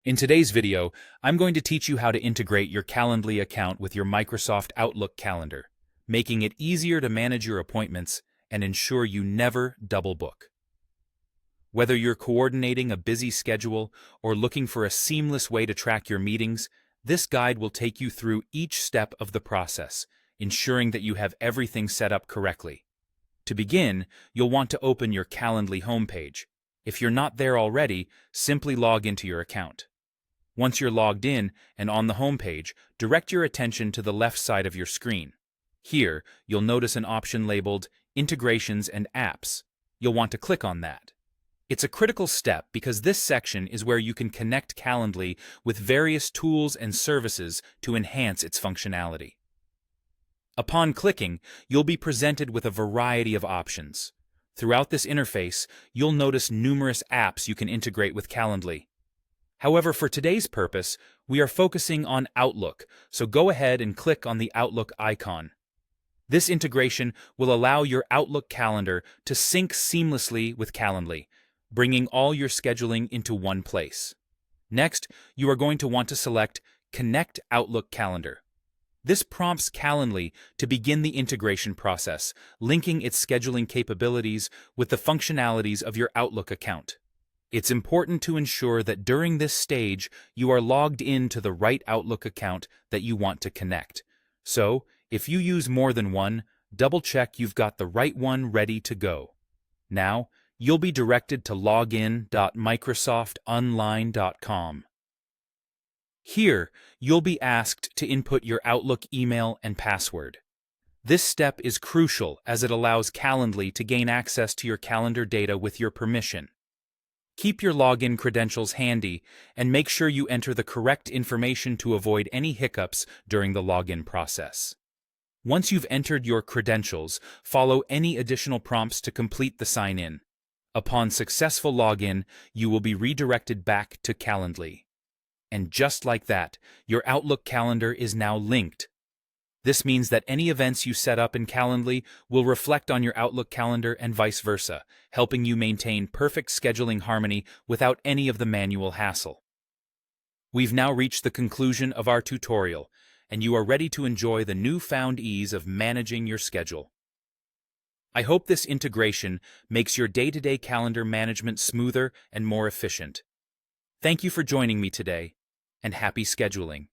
In today's video, I'm going to teach you how to integrate your Calendly account with your Microsoft Outlook calendar, making it easier to manage your appointments and ensure you never double book. Whether you're coordinating a busy schedule or looking for a seamless way to track your meetings, this guide will take you through each step of the process, ensuring that you have everything set up correctly. To begin, you'll want to open your Calendly homepage. If you're not there already, simply log into your account. Once you're logged in and on the homepage, direct your attention to the left side of your screen. Here, you'll notice an option labeled Integrations and Apps. You'll want to click on that. It's a critical step because this section is where you can connect Calendly with various tools and services to enhance its functionality. Upon clicking, you'll be presented with a variety of options. Throughout this interface, you'll notice numerous apps you can integrate with Calendly. However, for today's purpose, we are focusing on Outlook, so go ahead and click on the Outlook icon. This integration will allow your Outlook calendar to sync seamlessly with Calendly, bringing all your scheduling into one place. Next, you are going to want to select Connect Outlook Calendar. This prompts Calendly to begin the integration process, linking its scheduling capabilities with the functionalities of your Outlook account. It's important to ensure that during this stage, you are logged into the right Outlook account that you want to connect. So, if you use more than one, double-check you've got the right one ready to go. Now, you'll be directed to login.microsoftonline.com. Here, you'll be asked to input your Outlook email and password. This step is crucial as it allows Calendly to gain access to your calendar data with your permission. Keep your login credentials handy and make sure you enter the correct information to avoid any hiccups during the login process. Once you've entered your credentials, follow any additional prompts to complete the sign-in. Upon successful login, you will be redirected back to Calendly. And just like that, your Outlook calendar is now linked. This means that any events you set up in Calendly will reflect on your Outlook calendar and vice versa, helping you maintain perfect scheduling harmony without any of the manual hassle. We've now reached the conclusion of our tutorial, and you are ready to enjoy the newfound ease of managing your schedule. I hope this integration makes your day-to-day calendar management smoother and more efficient. Thank you for joining me today, and happy scheduling.